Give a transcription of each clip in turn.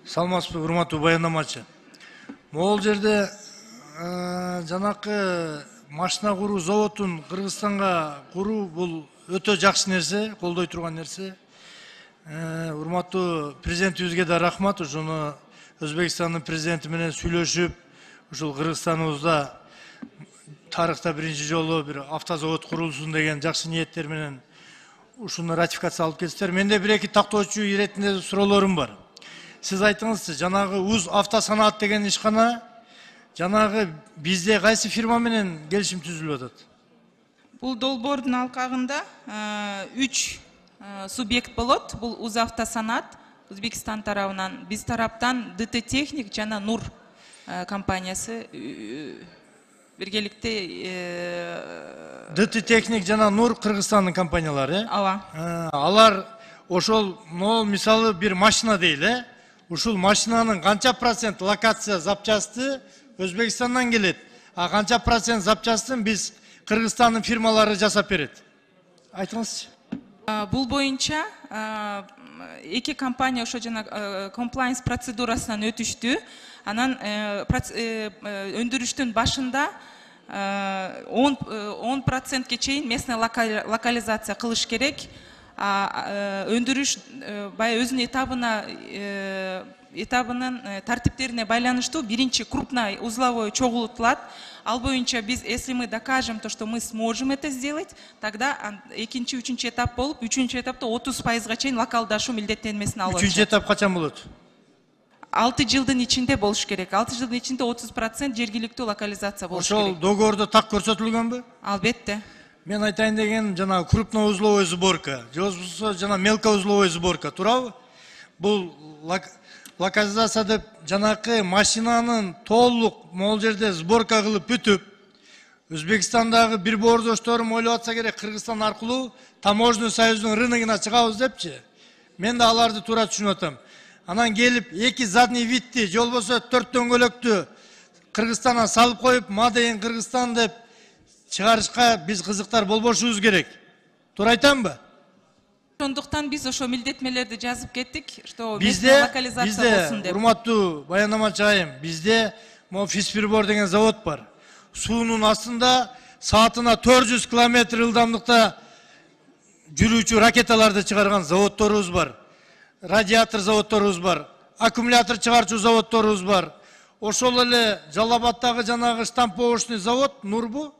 Саламатсызбы, урматтуу баяндамачы. Могул жерде жанакы машина куруу заводун Кыргызстанга куруу бул өтө жакшы нерсе, колдой турган нерсе. Урматтуу президентибизге да рахмат, ошону Өзбекстандын президенти менен сүйлөшүп, ушул Кыргызстаныбызда тарыхта биринчи жолу бир автозавод курулсун деген жакшы ниеттер менен ушуну ратификация алып кетиптер. Менде бир-эки тактоочу иретинде суроолорум бар. Сиз айтыңызчы, жанагы УЗ автосанаат деген ишкана жанагы бизде кайсы фирма менен келишим түзүлүп атат? Бул долбоордун алкагында 3 субъект болот. Бул УЗ автосанаат Өзбекстан тарабынан, биз тараптан ДТ Техник жана Нур компаниясы биргеликте ДТ Техник жана Нур Кыргызстандын компаниялары. Ооба. Алар ошол мисалы бир машина дейли, ушул машинанын канча процент локация запчасты Өзбекстандан келет, а канча процент запчастын биз Кыргызстандын фирмалары жасап берет? Айтыңызчы. Бул боюнча эки компания ошо жана комплайнс процедурасынан өтүштү. Анан өндүрүштүн башында 10%ке чейин местный локализация кылыш керек. Өндүрүш бай өзүнүн этабынын тартиптерине байланыштуу биринчи крупный узловой чогултулат. Ал боюнча биз, если мы докажем то, что мы сможем это сделать, тогда экинчи, үчүнчү этап болуп, үчүнчү этапта 30%га чейин локалдашуу милдеттенмесин алып. Үчүнчү этап качан болот? 6 жылдын ичинде болуш керек. 6 жылдын ичинде 30% жергиликтүү локализация болуш керек. Ошол договордо так көрсөтүлгөнбү? Албетте. Мен айтайын деген жана крупноузловой сборка, же болбосо жана мелкоузловой сборка, туурабы? Бул локализация деп жанакы машинанын толук могул жерде сборка кылып бүтүп, Өзбекстандагы бир боордошторум ойлоп атса керек, Кыргызстан аркылуу таможенный союздун рыногуна чыгабыз депчи. Мен да аларды туура түшүнүп атам. Анан келип эки задний видти, же болбосо 4 дөңгөлөктү Кыргызстандан салып коюп, Мадейин Кыргызстан деп чыгарышка биз кызыктар болбошубуз керек. Туура айтамбы? Ошондуктан биз ошо милдетмелерди жазып кеттик, что местная локализация болсун деп. Урматтуу баяндамачы айым, бизде могу Физприбор деген завод бар. Суунун астында саатына 400 км ылдамдыкта жүрүүчү ракеталарды чыгарган заводторубуз бар. Радиатор заводторубуз бар. Аккумулятор чыгарчу заводторубуз бар. Ошол эле Жалал Абаддагы жанагы штамповочный завод Нурбу.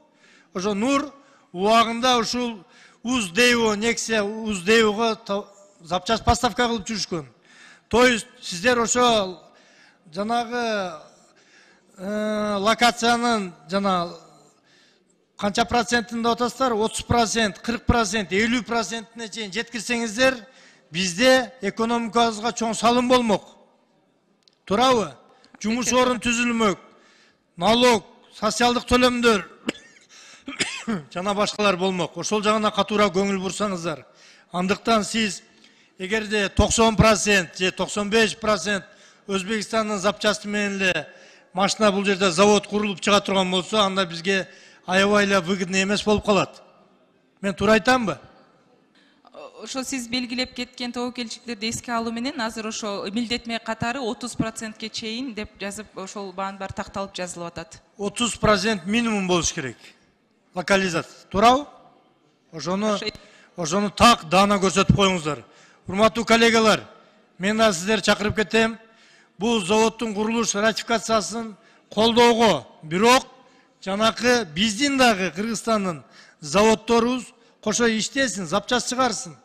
Ошо Нур убагында ушул УЗ-Дейво, Нексия УЗ-Дейвого запчасть поставка кылып жүрүшкөн. То есть сиздер ошо жанагы локациянын жана канча процентинде атасыздар? 30%, 40%, 50%-не чейин жеткирсеңиздер, бизде экономикабызга чоң салым болмок. Туурабы? Жумуш орун түзүлмөк, налог, социалдык төлөмдөр жана башкалар болмок. Ошол жагына катуура көңүл бурсаңыздар. Андыктан сиз эгерде 90% же 95% Өзбекстандын запчасты менен эле машина бул жерде завод курулуп чыга турган болсо, анда бизге аябай эле выгодный эмес болуп калат. Мен туура айтамбы? Ошо сиз белгилеп кеткен тобокелчиликтерди эске алуу менен азыр ошо милдетме катары 30%ке чейин деп жазып, ошол баан бар такталып жазылып атат. 30% минимум болуш керек. Локализация. Туурабы? Ошону так даана көрсөтүп коюңуздар. Урматтуу коллегалар, мен да сиздер чакырып кетем. Бул заводдун курулуш ратификациясын колдоого, бирок жанакы биздин дагы Кыргызстандын заводторубуз кошо иштесин, запчасть чыгарсын.